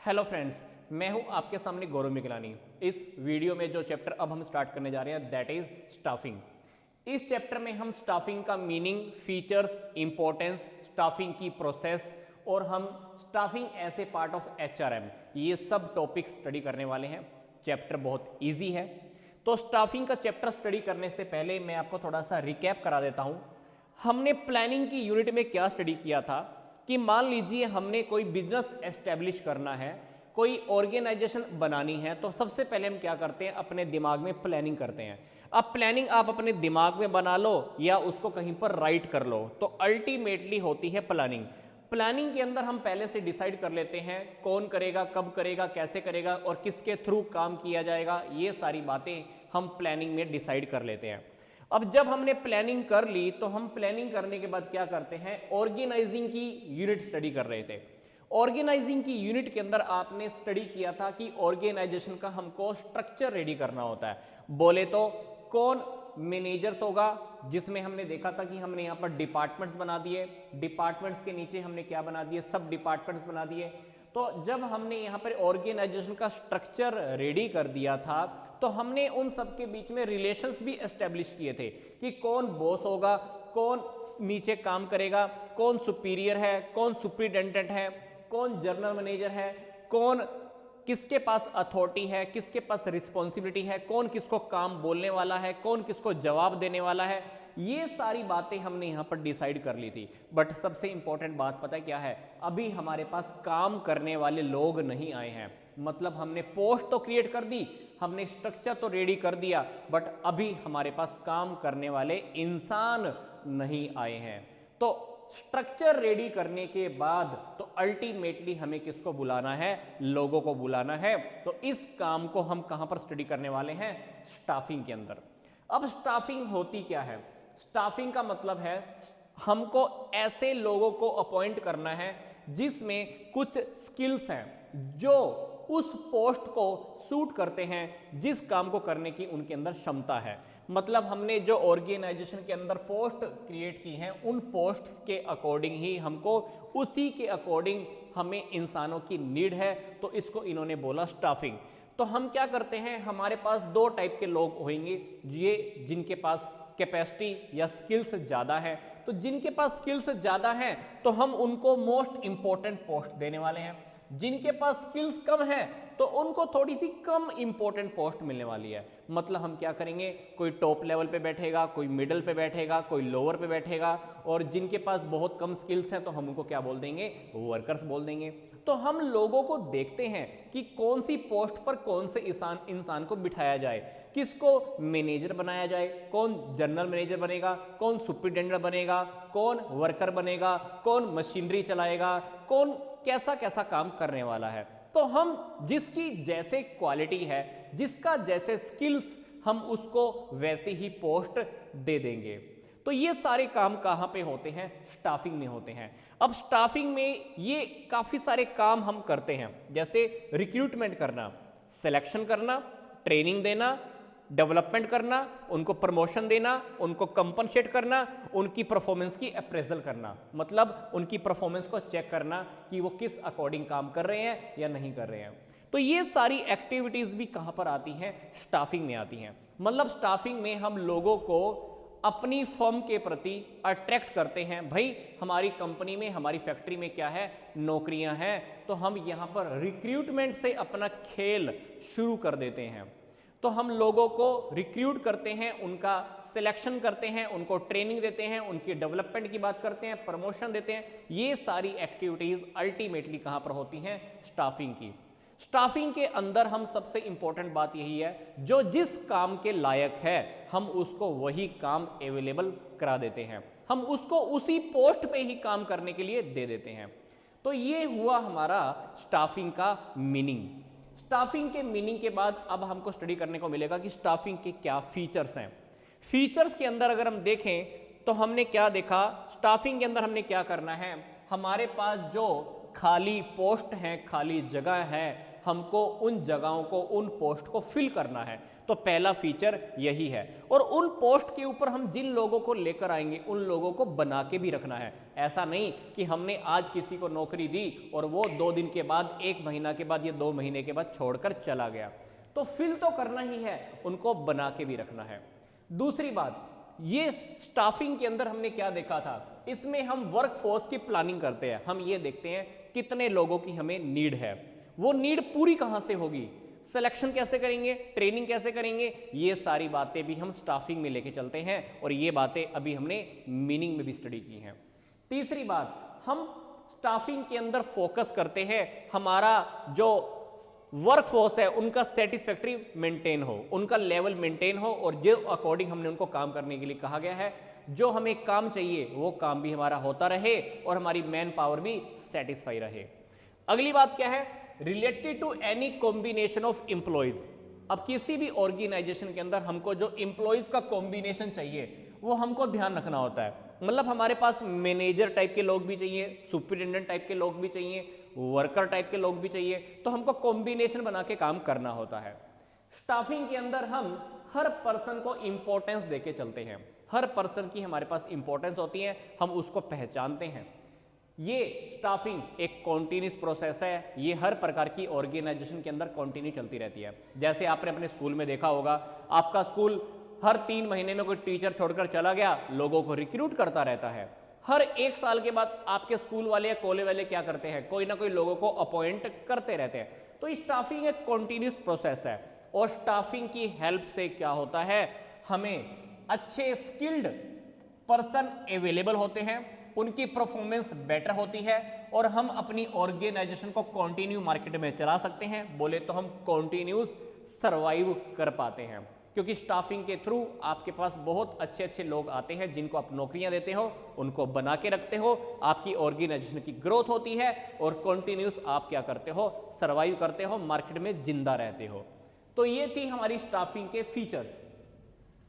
Hello friends, मैं हूं आपके सामने गौरव मिगलानी। इस वीडियो में जो चैप्टर अब हम स्टार्ट करने जा रहे हैं दैट इज स्टाफिंग। इस चैप्टर में हम स्टाफिंग का मीनिंग, फीचर्स, इंपॉर्टेंस, स्टाफिंग की प्रोसेस और हम staffing as a part of HRM ये सब टॉपिक स्टडी करने वाले हैं। चैप्टर बहुत ईजी है। तो स्टाफिंग का चैप्टर स्टडी करने से पहले मैं आपको थोड़ा सा रिकैप करा देता हूं। हमने प्लानिंग की यूनिट में क्या स्टडी किया था कि मान लीजिए हमने कोई बिजनेस एस्टेब्लिश करना है, कोई ऑर्गेनाइजेशन बनानी है, तो सबसे पहले हम क्या करते हैं, अपने दिमाग में प्लानिंग करते हैं। अब प्लानिंग आप अपने दिमाग में बना लो या उसको कहीं पर राइट कर लो, तो अल्टीमेटली होती है प्लानिंग। प्लानिंग के अंदर हम पहले से डिसाइड कर लेते हैं कौन करेगा, कब करेगा, कैसे करेगा और किसके थ्रू काम किया जाएगा। ये सारी बातें हम प्लानिंग में डिसाइड कर लेते हैं। अब जब हमने प्लानिंग कर ली तो हम प्लानिंग करने के बाद क्या करते हैं, ऑर्गेनाइजिंग की यूनिट स्टडी कर रहे थे। ऑर्गेनाइजिंग की यूनिट के अंदर आपने स्टडी किया था कि ऑर्गेनाइजेशन का हमको स्ट्रक्चर रेडी करना होता है। बोले तो कौन मैनेजर्स होगा, जिसमें हमने देखा था कि हमने यहाँ पर डिपार्टमेंट्स बना दिए, डिपार्टमेंट्स के नीचे हमने क्या बना दिए, सब डिपार्टमेंट्स बना दिए। तो जब हमने यहाँ पर ऑर्गेनाइजेशन का स्ट्रक्चर रेडी कर दिया था तो हमने उन सब के बीच में रिलेशंस भी एस्टेब्लिश किए थे कि कौन बॉस होगा, कौन नीचे काम करेगा, कौन सुपीरियर है, कौन सुपरिटेंडेंट है, कौन जनरल मैनेजर है, कौन किसके पास अथॉरिटी है, किसके पास रिस्पॉन्सिबिलिटी है, कौन किसको काम बोलने वाला है, कौन किसको जवाब देने वाला है। ये सारी बातें हमने यहां पर डिसाइड कर ली थी। बट सबसे इंपॉर्टेंट बात पता है क्या है, अभी हमारे पास काम करने वाले लोग नहीं आए हैं। मतलब हमने पोस्ट तो क्रिएट कर दी, हमने स्ट्रक्चर तो रेडी कर दिया, बट अभी हमारे पास काम करने वाले इंसान नहीं आए हैं। तो स्ट्रक्चर रेडी करने के बाद तो अल्टीमेटली हमें किसको बुलाना है, लोगों को बुलाना है। तो इस काम को हम कहां पर स्टडी करने वाले हैं, स्टाफिंग के अंदर। अब स्टाफिंग होती क्या है, स्टाफिंग का मतलब है हमको ऐसे लोगों को अपॉइंट करना है जिसमें कुछ स्किल्स हैं जो उस पोस्ट को सूट करते हैं, जिस काम को करने की उनके अंदर क्षमता है। मतलब हमने जो ऑर्गेनाइजेशन के अंदर पोस्ट क्रिएट की हैं उन पोस्ट्स के अकॉर्डिंग ही हमको, उसी के अकॉर्डिंग हमें इंसानों की नीड है, तो इसको इन्होंने बोला स्टाफिंग। तो हम क्या करते हैं, हमारे पास दो टाइप के लोग होंगे, ये जिनके पास कैपेसिटी या स्किल्स ज़्यादा है। तो जिनके पास स्किल्स ज़्यादा हैं तो हम उनको मोस्ट इंपॉर्टेंट पोस्ट देने वाले हैं। जिनके पास स्किल्स कम है तो उनको थोड़ी सी कम इंपॉर्टेंट पोस्ट मिलने वाली है। मतलब हम क्या करेंगे, कोई टॉप लेवल पे बैठेगा, कोई मिडिल पे बैठेगा, कोई लोअर पे बैठेगा, और जिनके पास बहुत कम स्किल्स हैं तो हम उनको क्या बोल देंगे, वर्कर्स बोल देंगे। तो हम लोगों को देखते हैं कि कौन सी पोस्ट पर कौन से इंसान को बिठाया जाए, किसको मैनेजर बनाया जाए, कौन जनरल मैनेजर बनेगा, कौन सुपरिटेंडेंट बनेगा, कौन वर्कर बनेगा, कौन मशीनरी चलाएगा, कौन कैसा कैसा काम करने वाला है। तो हम जिसकी जैसे क्वालिटी है, जिसका जैसे स्किल्स, हम उसको वैसे ही पोस्ट दे देंगे। तो ये सारे काम कहां पे होते हैं, स्टाफिंग में होते हैं। अब स्टाफिंग में ये काफी सारे काम हम करते हैं, जैसे रिक्रूटमेंट करना, सिलेक्शन करना, ट्रेनिंग देना, डेवलपमेंट करना, उनको प्रमोशन देना, उनको कंपनसेट करना, उनकी परफॉर्मेंस की अप्रेजल करना। मतलब उनकी परफॉर्मेंस को चेक करना कि वो किस अकॉर्डिंग काम कर रहे हैं या नहीं कर रहे हैं। तो ये सारी एक्टिविटीज भी कहां पर आती हैं, स्टाफिंग में आती हैं। मतलब स्टाफिंग में हम लोगों को अपनी फर्म के प्रति अट्रैक्ट करते हैं। भाई हमारी कंपनी में, हमारी फैक्ट्री में क्या है, नौकरियां हैं, तो हम यहां पर रिक्रूटमेंट से अपना खेल शुरू कर देते हैं। तो हम लोगों को रिक्रूट करते हैं, उनका सिलेक्शन करते हैं, उनको ट्रेनिंग देते हैं, उनकी डेवलपमेंट की बात करते हैं, प्रमोशन देते हैं। ये सारी एक्टिविटीज अल्टीमेटली कहां पर होती हैं, स्टाफिंग की। स्टाफिंग के अंदर हम सबसे इंपॉर्टेंट बात यही है, जो जिस काम के लायक है हम उसको वही काम अवेलेबल करा देते हैं, हम उसको उसी पोस्ट पे ही काम करने के लिए दे देते हैं। तो ये हुआ हमारा स्टाफिंग का मीनिंग। स्टाफिंग के मीनिंग के बाद अब हमको स्टडी करने को मिलेगा कि स्टाफिंग के क्या फीचर्स हैं। फीचर्स के अंदर अगर हम देखें तो हमने क्या देखा, स्टाफिंग के अंदर हमने क्या करना है, हमारे पास जो खाली पोस्ट हैं, खाली जगह है, हमको उन जगहों को, उन पोस्ट को फिल करना है। तो पहला फीचर यही है। और उन पोस्ट के ऊपर हम जिन लोगों को लेकर आएंगे उन लोगों को बना के भी रखना है। ऐसा नहीं कि हमने आज किसी को नौकरी दी और वो 2 दिन के बाद, 1 महीना के बाद या 2 महीने के बाद छोड़कर चला गया। तो फिल तो करना ही है, उनको बना के भी रखना है। दूसरी बात, ये स्टाफिंग के अंदर हमने क्या देखा था, इसमें हम वर्कफोर्स की प्लानिंग करते हैं। हम ये देखते हैं कितने लोगों की हमें नीड है, वो नीड पूरी कहां से होगी, सिलेक्शन कैसे करेंगे, ट्रेनिंग कैसे करेंगे, ये सारी बातें भी हम स्टाफिंग में लेके चलते हैं। और ये बातें अभी हमने मीनिंग में भी स्टडी की हैं। तीसरी बात, हम स्टाफिंग के अंदर फोकस करते हैं हमारा जो वर्कफोर्स है उनका सेटिस्फैक्ट्री मेंटेन हो, उनका लेवल मेंटेन हो, और जो अकॉर्डिंग हमने उनको काम करने के लिए कहा गया है, जो हमें काम चाहिए वो काम भी हमारा होता रहे और हमारी मैन पावर भी सेटिस्फाई रहे। अगली बात क्या है, related to any combination of employees. अब किसी भी ऑर्गेनाइजेशन के अंदर हमको जो एम्प्लॉयज का कॉम्बिनेशन चाहिए वो हमको ध्यान रखना होता है। मतलब हमारे पास मैनेजर टाइप के लोग भी चाहिए, सुपरिटेंडेंट टाइप के लोग भी चाहिए, वर्कर टाइप के लोग भी चाहिए, तो हमको कॉम्बिनेशन बना के काम करना होता है। स्टाफिंग के अंदर हम हर पर्सन को इंपॉर्टेंस देके चलते हैं, हर पर्सन की हमारे पास इंपॉर्टेंस होती है, हम उसको पहचानते हैं। ये स्टाफिंग एक कॉन्टिन्यूस प्रोसेस है, ये हर प्रकार की ऑर्गेनाइजेशन के अंदर कॉन्टिन्यू चलती रहती है। जैसे आपने अपने स्कूल में देखा होगा, आपका स्कूल हर 3 महीने में कोई टीचर छोड़कर चला गया, लोगों को रिक्रूट करता रहता है। हर 1 साल के बाद आपके स्कूल वाले या कॉलेज वाले क्या करते हैं, कोई ना कोई लोगों को अपॉइंट करते रहते हैं। तो स्टाफिंग एक कॉन्टिन्यूस प्रोसेस है, और स्टाफिंग की हेल्प से क्या होता है, हमें अच्छे स्किल्ड पर्सन अवेलेबल होते हैं, उनकी परफॉर्मेंस बेटर होती है, और हम अपनी ऑर्गेनाइजेशन को कंटिन्यू मार्केट में चला सकते हैं। बोले तो हम कंटिन्यूस सर्वाइव कर पाते हैं, क्योंकि स्टाफिंग के थ्रू आपके पास बहुत अच्छे अच्छे लोग आते हैं जिनको आप नौकरियां देते हो, उनको बना के रखते हो, आपकी ऑर्गेनाइजेशन की ग्रोथ होती है, और कंटिन्यूस आप क्या करते हो, सर्वाइव करते हो, मार्केट में जिंदा रहते हो। तो ये थी हमारी स्टाफिंग के फीचर्स।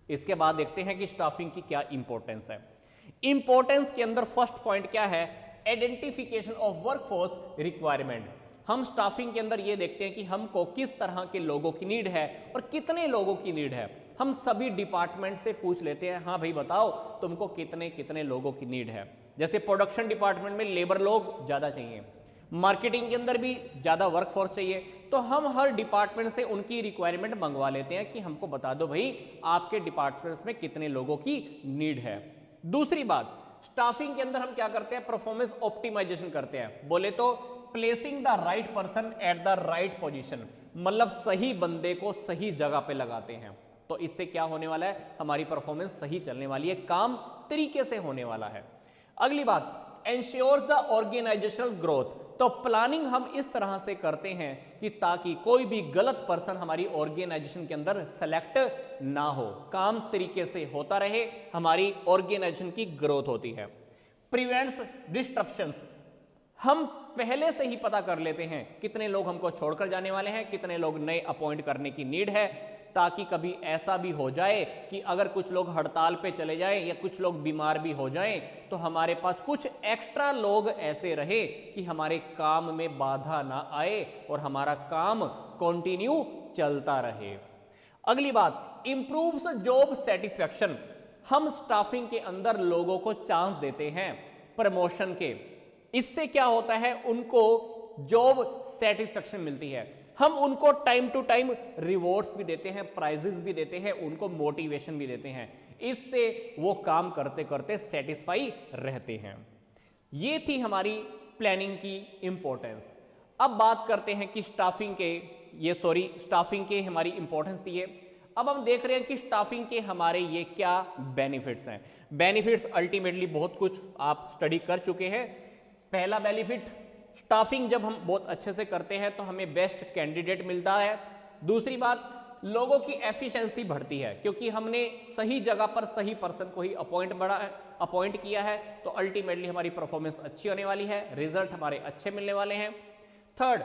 इसके बाद देखते हैं कि स्टाफिंग की क्या इंपॉर्टेंस है। इंपॉर्टेंस के अंदर फर्स्ट पॉइंट क्या है, आइडेंटिफिकेशन ऑफ वर्कफोर्स रिक्वायरमेंट। हम स्टाफिंग के अंदर ये देखते हैं कि हमको किस तरह के लोगों की नीड है और कितने लोगों की नीड है। हम सभी डिपार्टमेंट से पूछ लेते हैं, हाँ भाई बताओ तुमको कितने कितने लोगों की नीड है। जैसे प्रोडक्शन डिपार्टमेंट में लेबर लोग ज़्यादा चाहिए, मार्केटिंग के अंदर भी ज़्यादा वर्कफोर्स चाहिए, तो हम हर डिपार्टमेंट से उनकी रिक्वायरमेंट मंगवा लेते हैं कि हमको बता दो भाई आपके डिपार्टमेंट में कितने लोगों की नीड है। दूसरी बात, स्टाफिंग के अंदर हम क्या करते हैं, परफॉर्मेंस ऑप्टिमाइजेशन करते हैं। बोले तो placing the right person at the right position, मतलब सही बंदे को सही जगह पे लगाते हैं। तो इससे क्या होने वाला है, हमारी परफॉर्मेंस सही चलने वाली है, काम तरीके से होने वाला है। अगली बात, एंश्योर्स द ऑर्गेनाइजेशनल ग्रोथ। तो प्लानिंग हम इस तरह से करते हैं कि ताकि कोई भी गलत पर्सन हमारी ऑर्गेनाइजेशन के अंदर सेलेक्ट ना हो, काम तरीके से होता रहे, हमारी ऑर्गेनाइजेशन की ग्रोथ होती है। प्रिवेंट्स डिस्ट्रप्शंस, हम पहले से ही पता कर लेते हैं कितने लोग हमको छोड़कर जाने वाले हैं, कितने लोग नए अपॉइंट करने की नीड है, ताकि कभी ऐसा भी हो जाए कि अगर कुछ लोग हड़ताल पे चले जाएं या कुछ लोग बीमार भी हो जाएं तो हमारे पास कुछ एक्स्ट्रा लोग ऐसे रहे कि हमारे काम में बाधा ना आए और हमारा काम कंटिन्यू चलता रहे। अगली बात, इंप्रूव्स जॉब सेटिस्फैक्शन। हम स्टाफिंग के अंदर लोगों को चांस देते हैं प्रमोशन के, इससे क्या होता है, उनको जॉब सेटिस्फैक्शन मिलती है। हम उनको टाइम टू टाइम रिवॉर्ड्स भी देते हैं, प्राइजेस भी देते हैं, उनको मोटिवेशन भी देते हैं, इससे वो काम करते करते सेटिस्फाई रहते हैं। ये थी हमारी प्लानिंग की इंपॉर्टेंस। अब बात करते हैं कि स्टाफिंग के हमारी इंपॉर्टेंस थी ये। अब हम देख रहे हैं कि स्टाफिंग के हमारे ये क्या बेनिफिट्स हैं। बेनिफिट्स अल्टीमेटली बहुत कुछ आप स्टडी कर चुके हैं। पहला बेनिफिट, स्टाफिंग जब हम बहुत अच्छे से करते हैं तो हमें बेस्ट कैंडिडेट मिलता है। दूसरी बात, लोगों की एफिशिएंसी बढ़ती है, क्योंकि हमने सही जगह पर सही पर्सन को ही अपॉइंट किया है, तो अल्टीमेटली हमारी परफॉर्मेंस अच्छी होने वाली है, रिजल्ट हमारे अच्छे मिलने वाले हैं। थर्ड,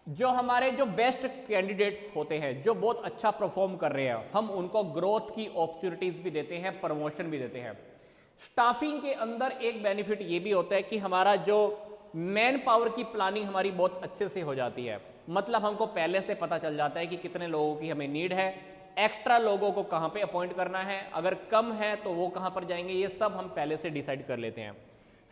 जो हमारे जो बेस्ट कैंडिडेट्स होते हैं, जो बहुत अच्छा परफॉर्म कर रहे हैं, हम उनको ग्रोथ की अपॉर्चुनिटीज भी देते हैं, प्रमोशन भी देते हैं। स्टाफिंग के अंदर एक बेनिफिट ये भी होता है कि हमारा जो मैन पावर की प्लानिंग हमारी बहुत अच्छे से हो जाती है। मतलब हमको पहले से पता चल जाता है कि कितने लोगों की हमें नीड है, एक्स्ट्रा लोगों को कहाँ पे अपॉइंट करना है, अगर कम है तो वो कहाँ पर जाएंगे, ये सब हम पहले से डिसाइड कर लेते हैं।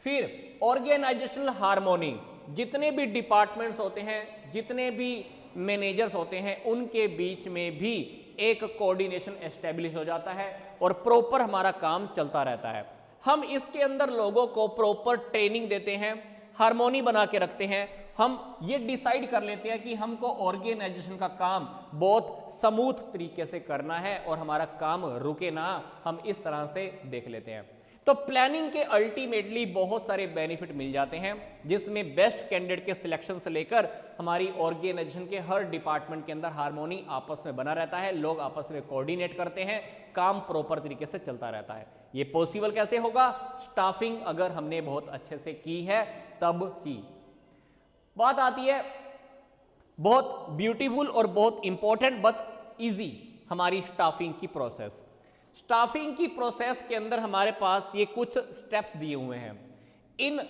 फिर ऑर्गेनाइजेशनल हार्मोनी, जितने भी डिपार्टमेंट्स होते हैं, जितने भी मैनेजर्स होते हैं, उनके बीच में भी एक कोऑर्डिनेशन एस्टेब्लिश हो जाता है और प्रॉपर हमारा काम चलता रहता है। हम इसके अंदर लोगों को प्रॉपर ट्रेनिंग देते हैं, हार्मोनी बना के रखते हैं, हम ये डिसाइड कर लेते हैं कि हमको ऑर्गेनाइजेशन का काम बहुत स्मूथ तरीके से करना है और हमारा काम रुके ना, हम इस तरह से देख लेते हैं। तो प्लानिंग के अल्टीमेटली बहुत सारे बेनिफिट मिल जाते हैं, जिसमें बेस्ट कैंडिडेट के सिलेक्शन से लेकर हमारी ऑर्गेनाइजेशन के हर डिपार्टमेंट के अंदर हार्मोनी आपस में बना रहता है, लोग आपस में कोऑर्डिनेट करते हैं, काम प्रॉपर तरीके से चलता रहता है। ये पॉसिबल कैसे होगा? स्टाफिंग अगर हमने बहुत अच्छे से की है तब ही। बात आती है बहुत ब्यूटीफुल और बहुत इंपॉर्टेंट बट इजी हमारी स्टाफिंग की प्रोसेस। स्टाफिंग की प्रोसेस के अंदर हमारे पास ये कुछ स्टेप्स दिए हुए हैं। इन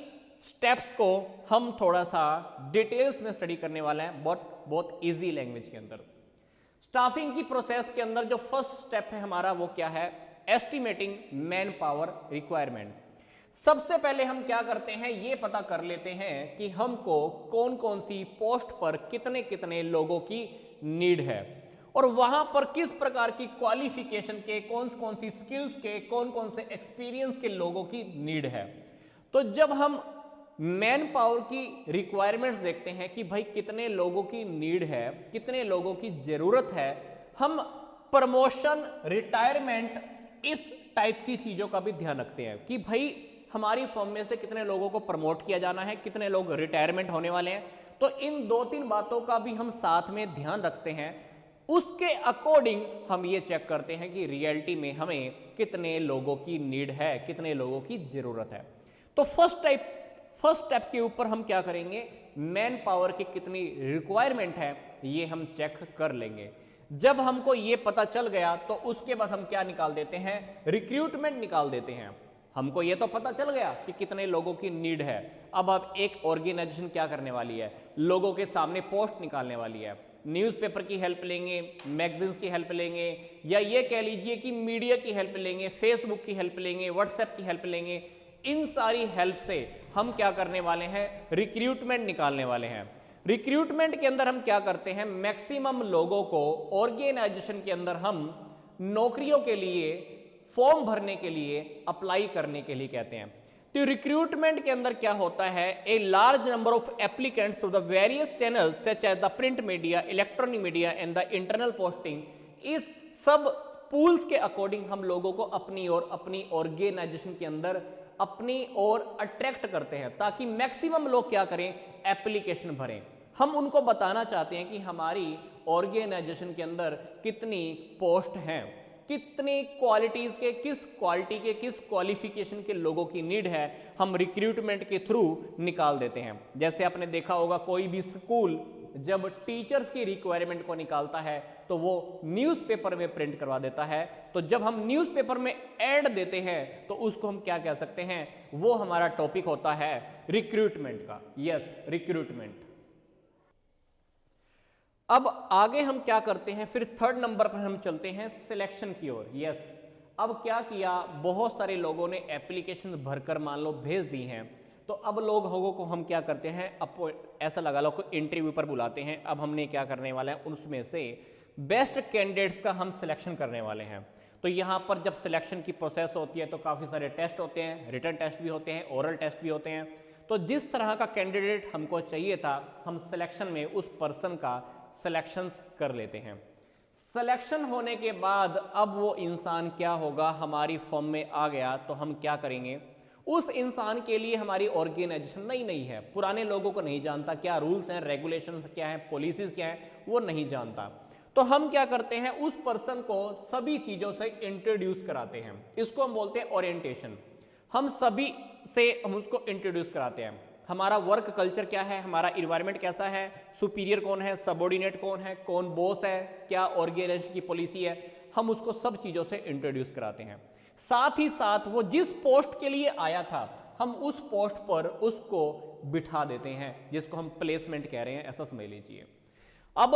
स्टेप्स को हम थोड़ा सा डिटेल्स में स्टडी करने वाले हैं, बहुत इजी लैंग्वेज के अंदर। स्टाफिंग की प्रोसेस के अंदर जो फर्स्ट स्टेप है हमारा वो क्या है? Estimating man power requirement. सबसे पहले हम क्या करते हैं, ये पता कर लेते हैं कि हमको कौन कौन सी पोस्ट पर कितने कितने लोगों की नीड है और वहां पर किस प्रकार की क्वालिफिकेशन के, कौन सी स्किल्स के, कौन से एक्सपीरियंस के लोगों की नीड है। तो जब हम मैन पावर की रिक्वायरमेंट्स देखते हैं कि भाई कितने लोगों की नीड है, कितने लोगों की जरूरत है, हम प्रमोशन, रिटायरमेंट, इस टाइप की चीजों का भी ध्यान रखते हैं कि भाई हमारी फर्म में से कितने लोगों को प्रमोट किया जाना है, कितने लोग रिटायरमेंट होने वाले हैं। तो इन 2-3 बातों का भी हम साथ में ध्यान रखते हैं। उसके अकॉर्डिंग हम ये चेक करते हैं कि रियलिटी में हमें कितने लोगों की नीड है, कितने लोगों की जरूरत है। तो फर्स्ट स्टेप के ऊपर हम क्या करेंगे, मैन पावर की कितनी रिक्वायरमेंट है ये हम चेक कर लेंगे। जब हमको ये पता चल गया तो उसके बाद हम क्या निकाल देते हैं, रिक्रूटमेंट निकाल देते हैं। हमको ये तो पता चल गया कि कितने लोगों की नीड है। अब एक ऑर्गेनाइजेशन क्या करने वाली है, लोगों के सामने पोस्ट निकालने वाली है। न्यूज़पेपर की हेल्प लेंगे, मैगजीन्स की हेल्प लेंगे, या ये कह लीजिए कि मीडिया की हेल्प लेंगे, फेसबुक की हेल्प लेंगे, व्हाट्सएप की हेल्प लेंगे। इन सारी हेल्प से हम क्या करने वाले हैं, रिक्रूटमेंट निकालने वाले हैं। रिक्रूटमेंट के अंदर हम क्या करते हैं, मैक्सिमम लोगों को ऑर्गेनाइजेशन के अंदर हम नौकरियों के लिए, फॉर्म भरने के लिए, अप्लाई करने के लिए कहते हैं। तो रिक्रूटमेंट के अंदर क्या होता है, a large number of applicants through the various channels such as the print media, electronic media and the internal posting. इस सब पूल्स के अकॉर्डिंग हम लोगों को अपनी और अपनी ऑर्गेनाइजेशन के अंदर अपनी ओर अट्रैक्ट करते हैं, ताकि मैक्सिमम लोग क्या करें, एप्लीकेशन भरें। हम उनको बताना चाहते हैं कि हमारी ऑर्गेनाइजेशन के अंदर कितनी पोस्ट हैं, कितनी क्वालिटीज के, किस क्वालिटी के, किस क्वालिफिकेशन के लोगों की नीड है, हम रिक्रूटमेंट के थ्रू निकाल देते हैं। जैसे आपने देखा होगा कोई भी स्कूल जब टीचर्स की रिक्वायरमेंट को निकालता है तो वो न्यूज़पेपर में प्रिंट करवा देता है। तो जब हम न्यूज़पेपर में ऐड देते हैं तो उसको हम क्या कह सकते हैं, वो हमारा टॉपिक होता है रिक्रूटमेंट का। Yes, recruitment. अब आगे हम क्या करते हैं, फिर थर्ड नंबर पर हम चलते हैं सिलेक्शन की ओर। यस, अब क्या किया, बहुत सारे लोगों ने एप्लीकेशन भरकर मान लो भेज दी हैं, तो अब लोगों को हम क्या करते हैं, ऐसा लगा लो कोई इंटरव्यू पर बुलाते हैं। अब हमने क्या करने वाला है, उसमें से बेस्ट कैंडिडेट्स का हम सिलेक्शन करने वाले हैं। तो यहाँ पर जब सिलेक्शन की प्रोसेस होती है तो काफ़ी सारे टेस्ट होते हैं, रिटन टेस्ट भी होते हैं, ओरल टेस्ट भी होते हैं। तो जिस तरह का कैंडिडेट हमको चाहिए था, हम सिलेक्शन में उस पर्सन का सिलेक्शंस कर लेते हैं। सिलेक्शन होने के बाद अब वो इंसान क्या होगा, हमारी फर्म में आ गया तो हम क्या करेंगे, उस इंसान के लिए हमारी ऑर्गेनाइजेशन नई है, पुराने लोगों को नहीं जानता, क्या रूल्स हैं, रेगुलेशंस क्या हैं, पॉलिसीज क्या हैं, वो नहीं जानता। तो हम क्या करते हैं, उस पर्सन को सभी चीज़ों से इंट्रोड्यूस कराते हैं। इसको हम बोलते हैं ओरिएंटेशन। हम सभी से हम उसको इंट्रोड्यूस कराते हैं। हमारा वर्क कल्चर क्या है, हमारा इन्वायरमेंट कैसा है, सुपीरियर कौन है, सबऑर्डिनेट कौन है, कौन बॉस है, क्या ऑर्गेनाइजेशन की पॉलिसी है, हम उसको सब चीज़ों से इंट्रोड्यूस कराते हैं। साथ ही साथ वो जिस पोस्ट के लिए आया था, हम उस पोस्ट पर उसको बिठा देते हैं, जिसको हम प्लेसमेंट कह रहे हैं, ऐसा समझ लीजिए। अब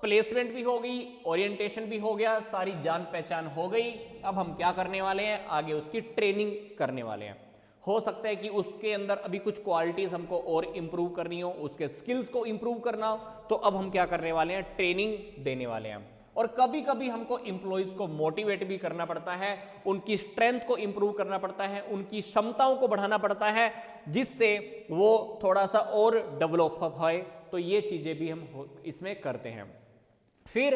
प्लेसमेंट भी हो गई, ओरिएंटेशन भी हो गया, सारी जान पहचान हो गई। अब हम क्या करने वाले हैं, आगे उसकी ट्रेनिंग करने वाले हैं। हो सकता है कि उसके अंदर अभी कुछ क्वालिटीज हमको और इंप्रूव करनी हो, उसके स्किल्स को इंप्रूव करना हो, तो अब हम क्या करने वाले हैं, ट्रेनिंग देने वाले हैं। और कभी कभी हमको एम्प्लॉयज को मोटिवेट भी करना पड़ता है, उनकी स्ट्रेंथ को इंप्रूव करना पड़ता है, उनकी क्षमताओं को बढ़ाना पड़ता है, जिससे वो थोड़ा सा और डेवलप होए। तो ये चीजें भी हम इसमें करते हैं। फिर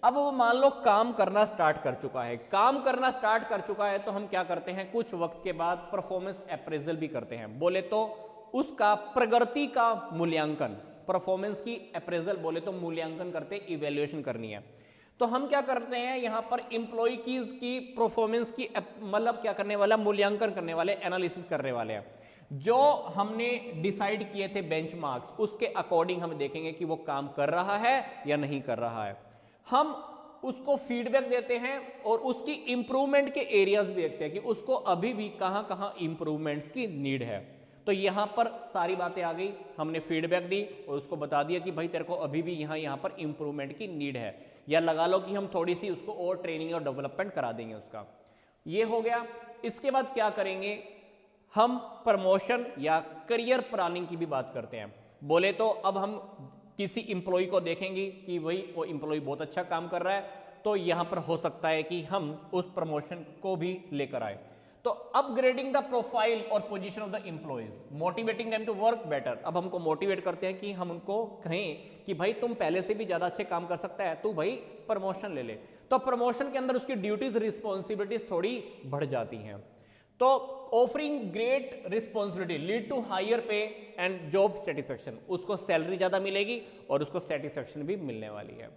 अब वो मान लो काम करना स्टार्ट कर चुका है, काम करना स्टार्ट कर चुका है, तो हम क्या करते हैं, कुछ वक्त के बाद परफॉर्मेंस अप्रेजल भी करते हैं। बोले तो उसका प्रगति का मूल्यांकन, परफॉर्मेंस की अप्रेजल बोले तो मूल्यांकन करते, इवैल्यूएशन करनी है। तो हम क्या करते हैं, यहां पर एम्प्लॉय की परफॉर्मेंस की मतलब क्या करने वाला, मूल्यांकन करने वाले, एनालिसिस करने वाले हैं। जो हमने डिसाइड किए थे बेंचमार्क्स, उसके अकॉर्डिंग हम देखेंगे कि वो काम कर रहा है या नहीं कर रहा है। हम उसको फीडबैक देते हैं और उसकी इंप्रूवमेंट के एरियाज भी देखते हैं कि उसको अभी भी कहां कहां इंप्रूवमेंट्स की नीड है। तो यहां पर सारी बातें आ गई, हमने फीडबैक दी और उसको बता दिया कि भाई तेरे को अभी भी यहां पर इंप्रूवमेंट की नीड है, या लगा लो कि हम थोड़ी सी उसको और ट्रेनिंग और डेवलपमेंट करा देंगे उसका। ये हो गया। इसके बाद क्या करेंगे, हम प्रमोशन या करियर प्लानिंग की भी बात करते हैं। बोले तो अब हम किसी इंप्लॉय को देखेंगे कि भाई वो इंप्लॉय बहुत अच्छा काम कर रहा है, तो यहां पर हो सकता है कि हम उस प्रमोशन को भी लेकर आए। तो अपग्रेडिंग द प्रोफाइल और position of the employees, motivating them to work better. अब हमको मोटिवेट करते हैं कि हम उनको कहें कि भाई तुम पहले से भी ज्यादा अच्छे काम कर सकता है, तू भाई प्रमोशन ले ले। तो प्रमोशन के अंदर उसकी ड्यूटीज, रिस्पॉन्सिबिलिटीज थोड़ी बढ़ जाती हैं। तो offering great responsibility lead to higher pay and job satisfaction, उसको सैलरी ज्यादा मिलेगी और उसको सेटिस्फेक्शन भी मिलने वाली है।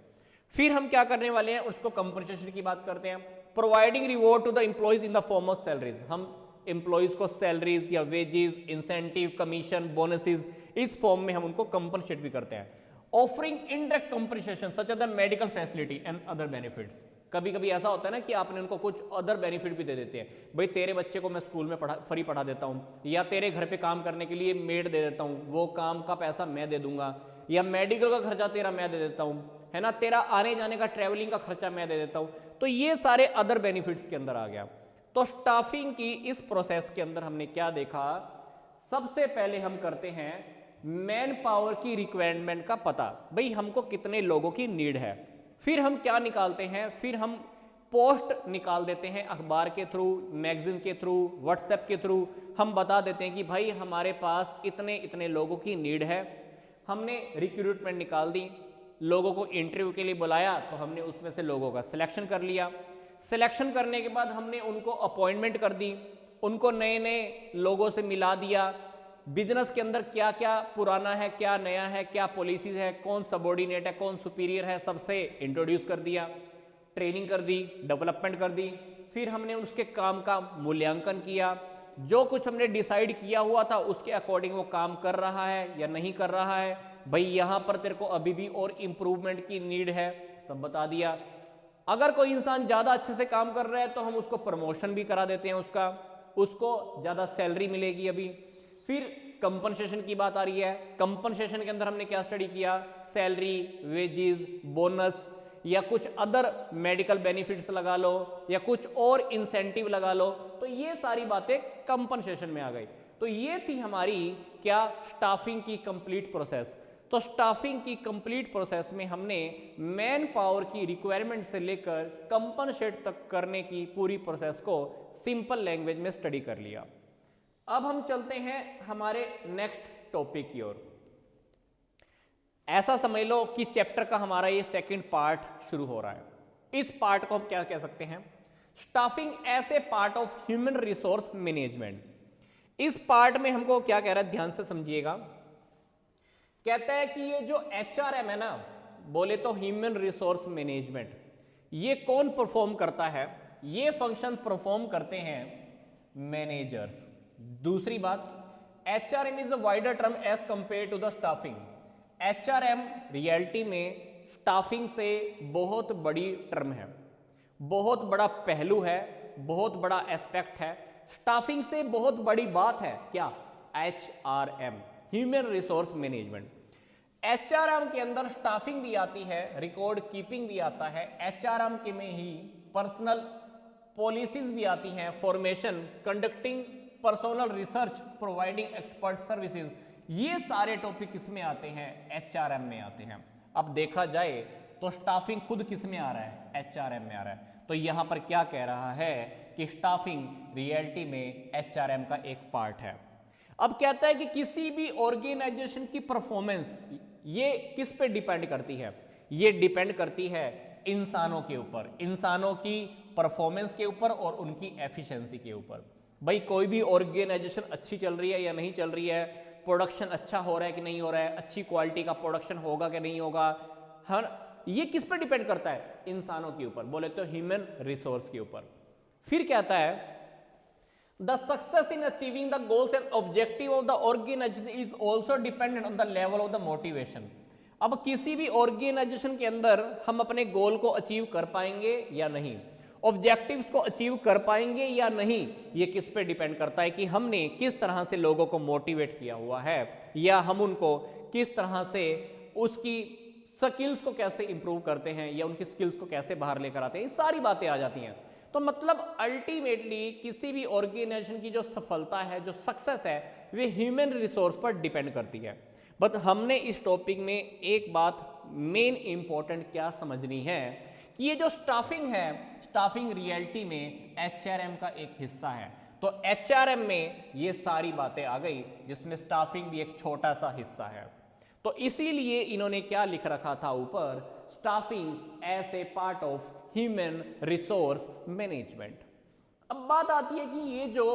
फिर हम क्या करने वाले हैं, उसको कंपनसेशन की बात करते हैं। Providing reward to the employees in the form of salaries, हम एम्प्लॉयज को सैलरीज या वेजेस, इंसेंटिव, कमीशन, बोनसेस, इस फॉर्म में हम उनको कंपनसेट भी करते हैं। Offering indirect compensation such as the medical facility and other benefits, कभी कभी ऐसा होता है ना कि आपने उनको कुछ अदर बेनिफिट भी दे देते हैं, भाई तेरे बच्चे को मैं स्कूल में फ्री पढ़ा देता हूँ, या तेरे घर पे काम करने के लिए मेड दे देता हूँ, वो काम का पैसा मैं दे दूंगा, या मेडिकल का खर्चा तेरा मैं दे देता हूँ, है ना, तेरा आने जाने का ट्रैवलिंग का खर्चा मैं दे देता हूँ। तो ये सारे अदर बेनिफिट्स के अंदर आ गया। तो स्टाफिंग की इस प्रोसेस के अंदर हमने क्या देखा, सबसे पहले हम करते हैं मैन पावर की रिक्वायरमेंट का पता, भाई हमको कितने लोगों की नीड है। फिर हम क्या निकालते हैं, फिर हम पोस्ट निकाल देते हैं अखबार के थ्रू, मैगजीन के थ्रू, व्हाट्सएप के थ्रू, हम बता देते हैं कि भाई हमारे पास इतने इतने लोगों की नीड है। हमने रिक्रूटमेंट निकाल दी, लोगों को इंटरव्यू के लिए बुलाया, तो हमने उसमें से लोगों का सिलेक्शन कर लिया। सिलेक्शन करने के बाद हमने उनको अपॉइंटमेंट कर दी, उनको नए नए लोगों से मिला दिया, बिजनेस के अंदर क्या क्या पुराना है, क्या नया है, क्या पॉलिसीज है, कौन सबॉर्डिनेट है, कौन सुपीरियर है, सबसे इंट्रोड्यूस कर दिया, ट्रेनिंग कर दी, डेवलपमेंट कर दी। फिर हमने उसके काम का मूल्यांकन किया, जो कुछ हमने डिसाइड किया हुआ था उसके अकॉर्डिंग वो काम कर रहा है या नहीं कर रहा है, भाई यहां पर तेरे को अभी भी और इंप्रूवमेंट की नीड है, सब बता दिया। अगर कोई इंसान ज्यादा अच्छे से काम कर रहा है तो हम उसको प्रमोशन भी करा देते हैं, उसको ज्यादा सैलरी मिलेगी अभी। फिर कंपनसेशन की बात आ रही है, कंपनसेशन के अंदर हमने क्या स्टडी किया, सैलरी, वेजेस, बोनस, या कुछ अदर मेडिकल बेनिफिट्स लगा लो, या कुछ और इंसेंटिव लगा लो। तो ये सारी बातें कंपनसेशन में आ गई। तो ये थी हमारी क्या, स्टाफिंग की कंप्लीट प्रोसेस। तो स्टाफिंग की कंप्लीट प्रोसेस में हमने मैन पावर की रिक्वायरमेंट से लेकर कंपनसेट तक करने की पूरी प्रोसेस को सिंपल लैंग्वेज में स्टडी कर लिया। अब हम चलते हैं हमारे नेक्स्ट टॉपिक की ओर। ऐसा समझ लो कि चैप्टर का हमारा ये सेकंड पार्ट शुरू हो रहा है। इस पार्ट को हम क्या कह सकते हैं, staffing as a part of human resource management. इस पार्ट में हमको क्या कह रहा है, ध्यान से समझिएगा। कहता है कि ये जो HRM है ना, बोले तो ह्यूमन रिसोर्स मैनेजमेंट, ये कौन परफॉर्म करता है, ये फंक्शन परफॉर्म करते हैं मैनेजर्स। दूसरी बात, HRM is a wider term as compare to the staffing. HRM reality में स्टाफिंग से बहुत बड़ी टर्म है, बहुत बड़ा पहलू है, बहुत बड़ा एस्पेक्ट है। स्टाफिंग से बहुत बड़ी बात है क्या, HRM, human resource management. HRM के अंदर स्टाफिंग भी आती है, रिकॉर्ड कीपिंग भी आता है, एचआरएम के में ही पर्सनल पॉलिसीज भी आती हैं, formation, conducting personal research, providing expert services, ये सारे टॉपिक किस में आते हैं? एचआरएम में आते हैं। अब देखा जाए तो स्टाफिंग खुद किस में आ रहा है? एचआरएम में आ रहा है। तो यहां पर क्या कह रहा है कि स्टाफिंग रियलिटी में एचआरएम का एक पार्ट है। अब कहता है कि किसी भी ऑर्गेनाइजेशन की परफॉर्मेंस ये किस पे डिपेंड करती है? ये डिपेंड करती है इंसानों के ऊपर, इंसानों की परफॉर्मेंस के ऊपर और उनकी एफिशिएंसी के ऊपर। भाई कोई भी ऑर्गेनाइजेशन अच्छी चल रही है या नहीं चल रही है, प्रोडक्शन अच्छा हो रहा है कि नहीं हो रहा है, अच्छी क्वालिटी का प्रोडक्शन होगा कि नहीं होगा, हर ये किस पे डिपेंड करता है? इंसानों के ऊपर, बोले तो ह्यूमन रिसोर्स के ऊपर। फिर कहता है the success in achieving the goals and objective of the organisation is also dependent on the level of the motivation. अब किसी भी ऑर्गेनाइजेशन के अंदर हम अपने गोल को अचीव कर पाएंगे या नहीं, ऑब्जेक्टिव्स को अचीव कर पाएंगे या नहीं, ये किस पे डिपेंड करता है कि हमने किस तरह से लोगों को मोटिवेट किया हुआ है, या हम उनको किस तरह से उसकी स्किल्स को कैसे इंप्रूव करते हैं, या उनकी स्किल्स को कैसे बाहर लेकर आते हैं, ये सारी बातें आ जाती हैं। तो मतलब अल्टीमेटली किसी भी ऑर्गेनाइजेशन की जो सफलता है, जो सक्सेस है, वे ह्यूमन रिसोर्स पर डिपेंड करती है। बट हमने इस टॉपिक में एक बात मेन इंपॉर्टेंट क्या समझनी है कि ये जो स्टाफिंग है, स्टाफिंग रियलिटी में एचआरएम का एक हिस्सा है। तो एचआरएम में ये सारी बातें आ गई, जिसमें स्टाफिंग भी एक छोटा सा हिस्सा है। तो इसीलिए इन्होंने क्या लिख रखा था ऊपर, staffing as a part of human resource management. अब बात आती है कि ये जो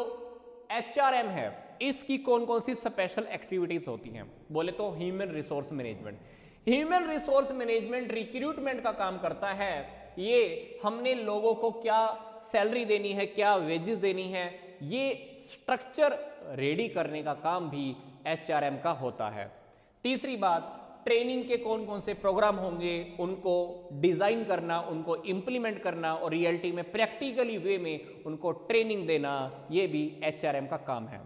एचआरएम है, इसकी कौन कौन सी स्पेशल एक्टिविटीज होती हैं? बोले तो human resource management, human resource management recruitment का काम करता है। ये हमने लोगों को क्या सैलरी देनी है, क्या वेजेस देनी है, ये स्ट्रक्चर रेडी करने का काम भी एचआरएम का होता है। तीसरी बात, ट्रेनिंग के कौन कौन से प्रोग्राम होंगे, उनको डिजाइन करना, उनको इंप्लीमेंट करना और रियलिटी में प्रैक्टिकली वे में उनको ट्रेनिंग देना, ये भी एचआरएम का काम है।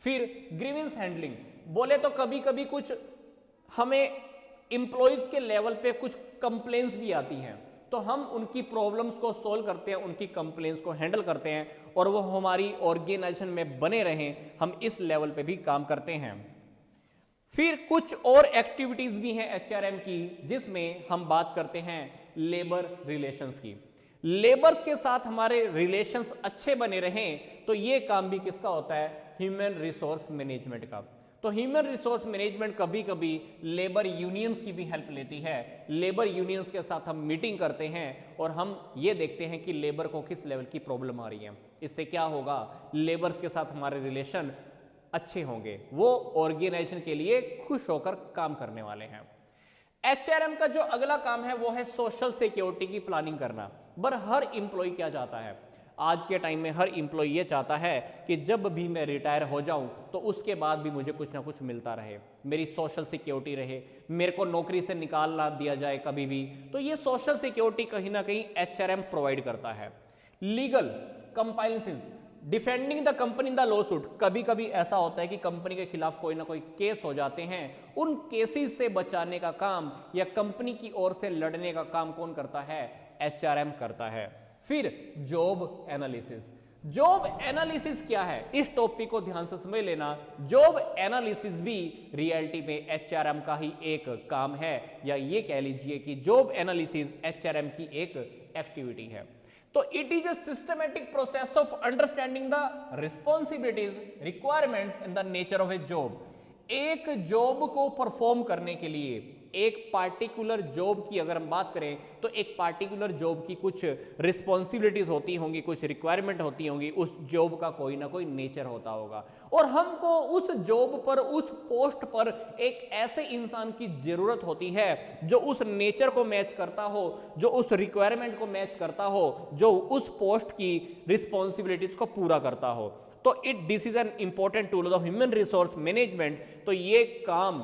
फिर ग्रीवेंस हैंडलिंग, बोले तो कभी कभी कुछ हमें इंप्लॉइज के लेवल पे कुछ कंप्लेंट्स भी आती हैं, तो हम उनकी प्रॉब्लम्स को सॉल्व करते हैं, उनकी कंप्लेंट्स को हैंडल करते हैं और वो हमारी ऑर्गेनाइजेशन में बने रहें, हम इस लेवल पे भी काम करते हैं। फिर कुछ और एक्टिविटीज भी हैं एचआरएम की, जिसमें हम बात करते हैं लेबर रिलेशंस की। लेबर्स के साथ हमारे रिलेशंस अच्छे बने रहें, तो ये काम भी किसका होता है? ह्यूमन रिसोर्स मैनेजमेंट का। तो ह्यूमन रिसोर्स मैनेजमेंट कभी कभी लेबर यूनियंस की भी हेल्प लेती है। लेबर यूनियंस के साथ हम मीटिंग करते हैं और हम ये देखते हैं कि लेबर को किस लेवल की प्रॉब्लम आ रही है। इससे क्या होगा? लेबर्स के साथ हमारे रिलेशन अच्छे होंगे, वो ऑर्गेनाइजेशन के लिए खुश होकर काम करने वाले हैं। एचआरएम का जो अगला काम है वो है सोशल सिक्योरिटी की प्लानिंग करना। पर हर इंप्लॉय क्या चाहता है? आज के टाइम में हर इंप्लॉय ये चाहता है कि जब भी मैं रिटायर हो जाऊं तो उसके बाद भी मुझे कुछ ना कुछ मिलता रहे, मेरी सोशल सिक्योरिटी रहे, मेरे को नौकरी से निकाल ना दिया जाए कभी भी। तो ये सोशल सिक्योरिटी कहीं ना कहीं एचआरएम प्रोवाइड करता है। Legal compliances, defending the company in the law suit, कभी कभी ऐसा होता है कि कंपनी के खिलाफ कोई ना कोई केस हो जाते हैं, उन केसेस से बचाने का काम या कंपनी की ओर से लड़ने का काम कौन करता है? एचआरएम करता है। फिर जॉब एनालिसिस, जॉब एनालिसिस क्या है? इस टॉपिक को ध्यान से समझ लेना। जॉब एनालिसिस भी रियलिटी में एचआरएम का ही एक काम है, या ये कह लीजिए कि जॉब एनालिसिस एचआरएम की एक एक्टिविटी है। तो it is a systematic process of understanding the responsibilities, requirements and the nature of A job. एक जॉब को परफॉर्म करने के लिए, एक पार्टिकुलर जॉब की अगर हम बात करें तो एक पार्टिकुलर जॉब की कुछ रिस्पॉन्सिबिलिटीज होती होंगी, कुछ रिक्वायरमेंट होती होंगी, उस जॉब का कोई ना कोई नेचर होता होगा, और हमको उस जॉब पर, उस पोस्ट पर एक ऐसे इंसान की जरूरत होती है जो उस नेचर को मैच करता हो, जो उस रिक्वायरमेंट को मैच करता हो, जो उस पोस्ट की रिस्पॉन्सिबिलिटीज को पूरा करता हो। तो this is an important tool of human resource management. तो ये काम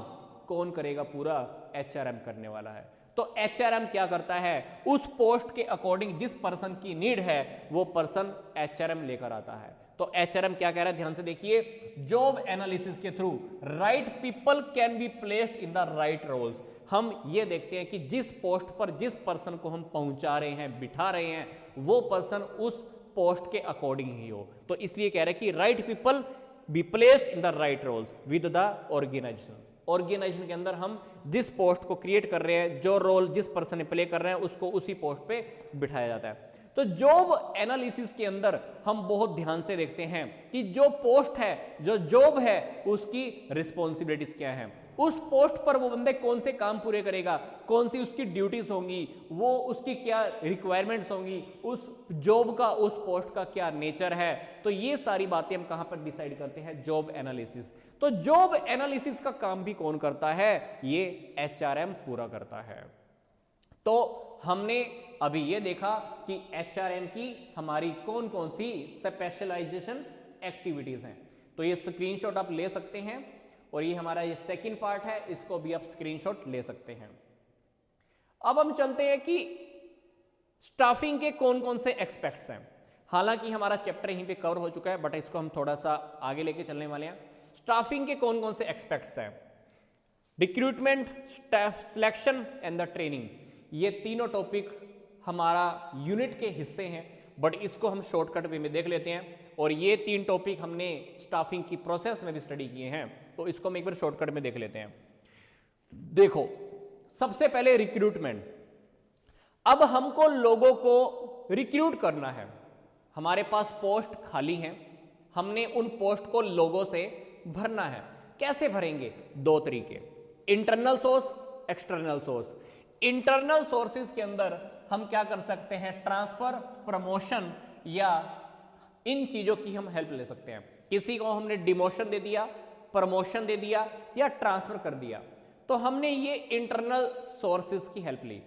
कौन करेगा? पूरा एचआरएम करने वाला है। तो एचआरएम क्या करता है? उस पोस्ट के अकॉर्डिंग जिस पर्सन की नीड है वो पर्सन एचआरएम लेकर आता है। तो HRM क्या कह रहा है, ध्यान से देखिए, जॉब एनालिसिस के through right people can be placed in the right roles. हम ये देखते हैं कि जिस पोस्ट पर जिस पर्सन को हम पहुंचा रहे हैं, बिठा रहे हैं, वो पर्सन उस पोस्ट के अकॉर्डिंग ही हो। तो इसलिए कह रहे हैं कि right people be placed in the right roles with the organisation. Organisation के अंदर हम जिस पोस्ट को क्रिएट कर रहे हैं, जो रोल जिस पर्सन ने प्ले कर रहे हैं, उसको उसी पोस्ट पे बिठाया जाता है। तो जॉब एनालिसिस के अंदर हम बहुत ध्यान से देखते हैं कि जो पोस्ट है, जो जॉब है, उसकी रिस्पॉन्सिबिलिटीज क्या है, उस पोस्ट पर वो बंदे कौन से काम पूरे करेगा, कौन सी उसकी ड्यूटीज होंगी, वो उसकी क्या रिक्वायरमेंट्स होंगी, उस जॉब का, उस पोस्ट का क्या नेचर है। तो ये सारी बातें हम कहां पर डिसाइड करते हैं, जॉब एनालिसिस। तो जॉब एनालिसिस का काम भी कौन करता है, ये HRM पूरा करता है। तो हमने अभी ये देखा कि HRM की हमारी कौन कौन सी स्पेशलाइजेशन एक्टिविटीज हैं। तो ये स्क्रीनशॉट आप ले सकते हैं, और ये हमारा ये सेकंड पार्ट है, इसको भी आप स्क्रीनशॉट ले सकते हैं। अब हम चलते हैं कि स्टाफिंग के कौन कौन से एस्पेक्ट्स हैं। हालांकि हमारा चैप्टर यहीं पे कवर हो चुका है, बट इसको हम थोड़ा सा आगे लेके चलने वाले हैं। स्टाफिंग के कौन कौन से एस्पेक्ट्स हैं, recruitment, staff selection and the training. ये तीनों टॉपिक हमारा यूनिट के हिस्से हैं, बट इसको हम शॉर्टकट वे में देख लेते हैं। और ये 3 टॉपिक हमने स्टाफिंग की प्रोसेस में भी स्टडी किए हैं, तो इसको हम एक बार शॉर्टकट में देख लेते हैं। देखो, सबसे पहले रिक्रूटमेंट। अब हमको लोगों को रिक्रूट करना है, हमारे पास पोस्ट खाली हैं, हमने उन पोस्ट को लोगों से भरना है। कैसे भरेंगे, 2 तरीके, internal source, external source. Internal sources के अंदर हम क्या कर सकते हैं, ट्रांसफर, प्रमोशन, या इन चीजों की हम हेल्प ले सकते हैं। किसी को हमने डिमोशन दे दिया, प्रमोशन दे दिया, या ट्रांसफर कर दिया, तो हमने ये इंटरनल सोर्सेज की हेल्प ली।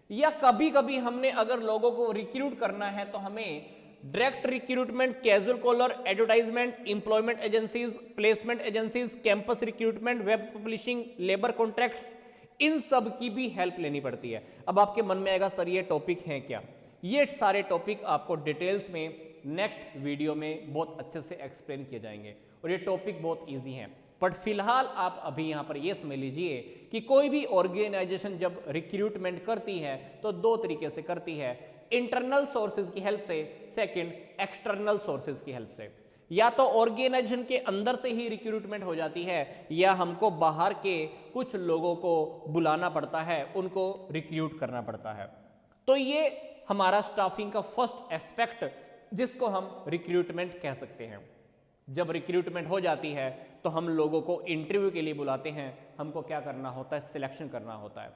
या कभी कभी हमने अगर लोगों को रिक्रूट करना है, तो हमें direct recruitment, casual caller, advertisement, employment agencies, placement agencies, campus recruitment, web publishing, labour contracts, इन सब की भी हेल्प लेनी पड़ती है। अब आपके मन में आएगा, सर ये टॉपिक हैं क्या? ये सारे टॉपिक आपको डिटेल्स में नेक्स्ट वीडियो में बहुत अच्छे से एक्सप्लेन किए जाएंगे, और ये टॉपिक बहुत इजी हैं। बट फिलहाल आप अभी यहाँ पर ये समझ लीजिए कि कोई भी ऑर्गेनाइजेशन जब रिक्रूटमेंट करती है तो 2 तरीके से करती है, इंटरनल सोर्सेज की हेल्प से, सेकंड एक्सटर्नल सोर्सेज की हेल्प से। या तो ऑर्गेनाइजेशन के अंदर से ही रिक्रूटमेंट हो जाती है, या हमको बाहर के कुछ लोगों को बुलाना पड़ता है, उनको रिक्रूट करना पड़ता है। तो ये हमारा स्टाफिंग का फर्स्ट एस्पेक्ट, जिसको हम रिक्रूटमेंट कह सकते हैं। जब रिक्रूटमेंट हो जाती है तो हम लोगों को इंटरव्यू के लिए बुलाते हैं, हमको क्या करना होता है, सिलेक्शन करना होता है।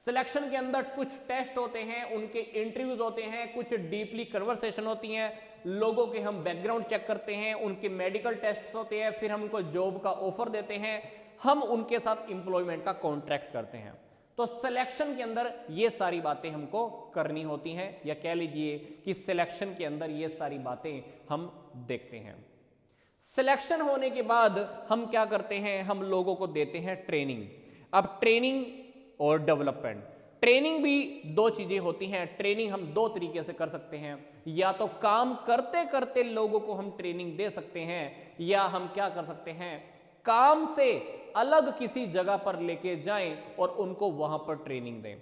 सिलेक्शन के अंदर कुछ टेस्ट होते हैं, उनके इंटरव्यूज होते हैं, कुछ डीपली कन्वर्सेशन होती हैं, लोगों के हम बैकग्राउंड चेक करते हैं, उनके मेडिकल टेस्ट होते हैं, फिर हम उनको जॉब का ऑफर देते हैं, हम उनके साथ एम्प्लॉयमेंट का कॉन्ट्रैक्ट करते हैं। तो सिलेक्शन के अंदर ये सारी बातें हमको करनी होती हैं, या कह लीजिए कि सिलेक्शन के अंदर ये सारी बातें हम देखते हैं। सिलेक्शन होने के बाद हम क्या करते हैं, हम लोगों को देते हैं ट्रेनिंग। अब ट्रेनिंग और डेवलपमेंट, ट्रेनिंग भी 2 चीजें होती हैं। ट्रेनिंग हम 2 तरीके से कर सकते हैं, या तो काम करते करते लोगों को हम ट्रेनिंग दे सकते हैं, या हम क्या कर सकते हैं, काम से अलग किसी जगह पर लेके जाएं और उनको वहां पर ट्रेनिंग दें।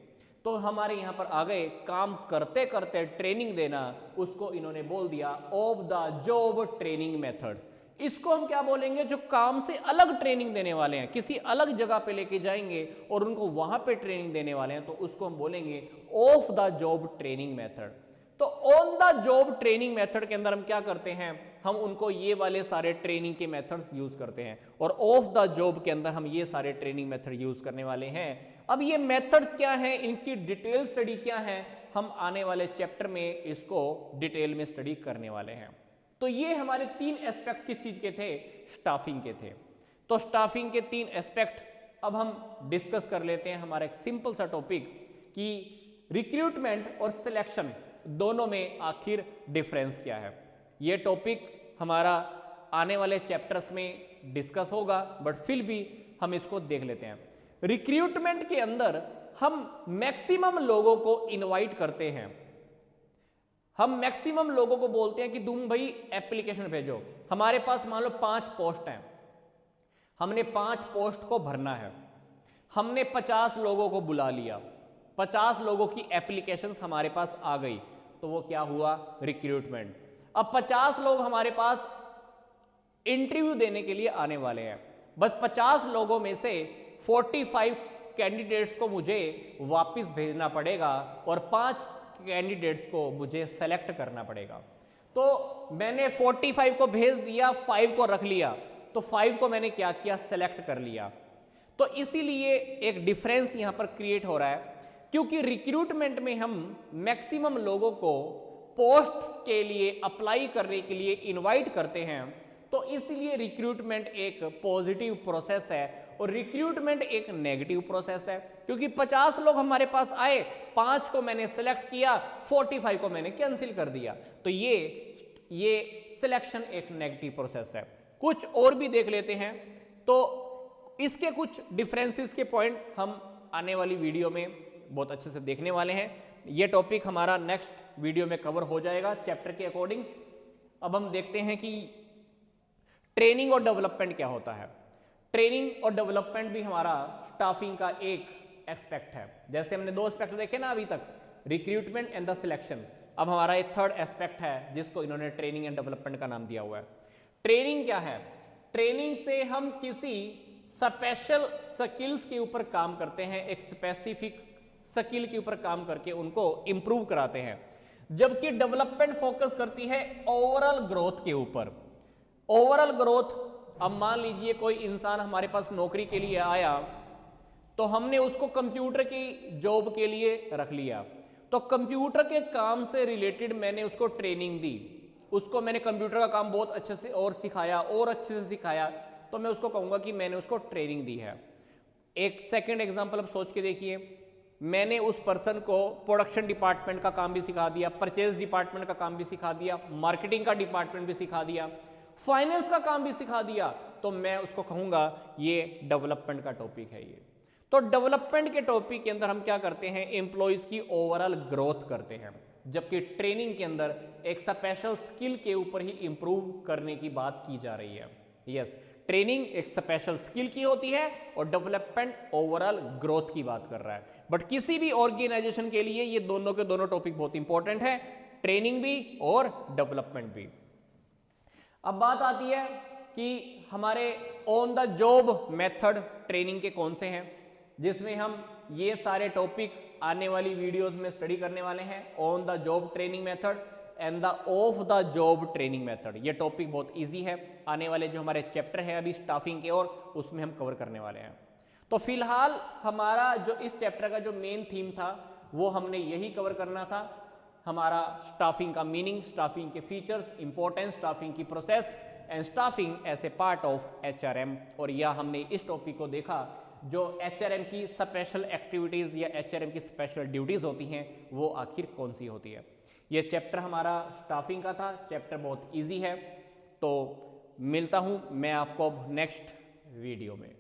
तो हमारे यहां पर आ गए काम करते करते ट्रेनिंग देना, उसको इन्होंने बोल दिया of the job training methods. इसको हम क्या बोलेंगे, जो काम से अलग ट्रेनिंग देने वाले हैं, किसी अलग जगह पे लेके जाएंगे और उनको वहां पे ट्रेनिंग देने वाले हैं, तो उसको हम बोलेंगे off the job training method. तो on the job training method के अंदर हम क्या करते हैं, हम उनको ये वाले सारे ट्रेनिंग के मेथड्स यूज करते हैं, और ऑफ द जॉब के अंदर हम ये सारे ट्रेनिंग मेथड यूज करने वाले हैं। अब ये मेथड्स क्या हैं, इनकी डिटेल स्टडी क्या है, हम आने वाले चैप्टर में इसको डिटेल में स्टडी करने वाले हैं। तो ये हमारे 3 एस्पेक्ट किस चीज के थे, स्टाफिंग के थे। तो स्टाफिंग के 3 एस्पेक्ट अब हम डिस्कस कर लेते हैं। हमारा एक सिंपल सा टॉपिक कि रिक्रूटमेंट और सिलेक्शन दोनों में आखिर डिफरेंस क्या है। ये टॉपिक हमारा आने वाले चैप्टर्स में डिस्कस होगा, बट फिर भी हम इसको देख लेते हैं। रिक्रूटमेंट के अंदर हम मैक्सिमम लोगों को इनवाइट करते हैं, हम मैक्सिमम लोगों को बोलते हैं कि तुम भाई एप्लीकेशन भेजो। हमारे पास मान लो 5 पोस्ट हैं, हमने 5 पोस्ट को भरना है, हमने 50 लोगों को बुला लिया, 50 लोगों की एप्लीकेशंस हमारे पास आ गई, तो वो क्या हुआ, रिक्रूटमेंट। अब 50 लोग हमारे पास इंटरव्यू देने के लिए आने वाले हैं, बस 50 लोगों में से 45 कैंडिडेट्स को मुझे वापस भेजना पड़ेगा और 5 कैंडिडेट्स को मुझे सेलेक्ट करना पड़ेगा। तो मैंने 45 को भेज दिया, 5 को रख लिया, तो 5 को मैंने क्या किया, सेलेक्ट कर लिया। तो इसीलिए एक डिफरेंस यहां पर क्रिएट हो रहा है, क्योंकि रिक्रूटमेंट में हम मैक्सिमम लोगों को पोस्ट के लिए अप्लाई करने के लिए इनवाइट करते हैं, तो इसलिए रिक्रूटमेंट एक पॉजिटिव प्रोसेस है और रिक्रूटमेंट एक नेगेटिव प्रोसेस है, क्योंकि 50 लोग हमारे पास आए, 5 को मैंने सेलेक्ट किया, 45 को मैंने कैंसिल कर दिया, तो ये सिलेक्शन एक नेगेटिव प्रोसेस है। कुछ और भी देख लेते हैं, तो इसके कुछ डिफरेंसेस के पॉइंट हम आने वाली वीडियो में बहुत अच्छे से देखने वाले हैं। ये टॉपिक हमारा नेक्स्ट वीडियो में कवर हो जाएगा चैप्टर के अकॉर्डिंग। अब हम देखते हैं कि ट्रेनिंग और डेवलपमेंट क्या होता है। ट्रेनिंग और डेवलपमेंट भी हमारा स्टाफिंग का एक एस्पेक्ट है। जैसे हमने 2 एस्पेक्ट देखे ना अभी तक, रिक्रूटमेंट एंड द सिलेक्शन, अब हमारा एक थर्ड एस्पेक्ट है जिसको इन्होंने ट्रेनिंग एंड डेवलपमेंट का नाम दिया हुआ है। ट्रेनिंग क्या है, ट्रेनिंग से हम किसी स्पेशल स्किल्स के ऊपर काम करते हैं, एक स्पेसिफिक स्किल के ऊपर काम करके उनको इंप्रूव कराते हैं, जबकि डेवलपमेंट फोकस करती है ओवरऑल ग्रोथ के ऊपर। ओवरऑल ग्रोथ, अब मान लीजिए कोई इंसान हमारे पास नौकरी के लिए आया, तो हमने उसको कंप्यूटर की जॉब के लिए रख लिया, तो कंप्यूटर के काम से रिलेटेड मैंने उसको ट्रेनिंग दी, उसको मैंने कंप्यूटर का काम बहुत अच्छे से और सिखाया और अच्छे से सिखाया, तो मैं उसको कहूँगा कि मैंने उसको ट्रेनिंग दी है। एक सेकंड एग्जांपल अब सोच के देखिए, मैंने उस पर्सन को प्रोडक्शन डिपार्टमेंट का काम भी सिखा दिया, परचेज डिपार्टमेंट का काम भी सिखा दिया, मार्केटिंग का डिपार्टमेंट भी सिखा दिया, फाइनेंस का काम भी सिखा दिया, तो मैं उसको कहूँगा ये डेवलपमेंट का टॉपिक है ये। तो डेवलपमेंट के टॉपिक के अंदर हम क्या करते हैं, एम्प्लॉयज़ की ओवरऑल ग्रोथ करते हैं, जबकि ट्रेनिंग के अंदर एक स्पेशल स्किल के ऊपर ही इंप्रूव करने की बात की जा रही है। यस, ट्रेनिंग एक स्पेशल स्किल की होती है और डेवलपमेंट ओवरऑल ग्रोथ की बात कर रहा है। बट किसी भी ऑर्गेनाइजेशन के लिए ये दोनों के दोनों टॉपिक बहुत इंपॉर्टेंट है, ट्रेनिंग भी और डेवलपमेंट भी। अब बात आती है कि हमारे on the job method training के कौन से हैं, जिसमें हम ये सारे टॉपिक आने वाली वीडियोस में स्टडी करने वाले हैं। On the job training method and the of the job training method, ये टॉपिक बहुत इजी है। आने वाले जो हमारे चैप्टर है अभी स्टाफिंग के और उसमें हम कवर करने वाले हैं। तो फिलहाल हमारा जो इस चैप्टर का जो मेन थीम था वो हमने यही कवर करना था, हमारा स्टाफिंग का मीनिंग, स्टाफिंग के फीचर्स, इंपॉर्टेंस, स्टाफिंग की process and staffing as a part of HRM। और यह हमने इस टॉपिक को देखा जो HRM की स्पेशल एक्टिविटीज़ या HRM की स्पेशल ड्यूटीज़ होती हैं वो आखिर कौन सी होती है। ये चैप्टर हमारा स्टाफिंग का था, चैप्टर बहुत इजी है। तो मिलता हूँ मैं आपको नेक्स्ट वीडियो में।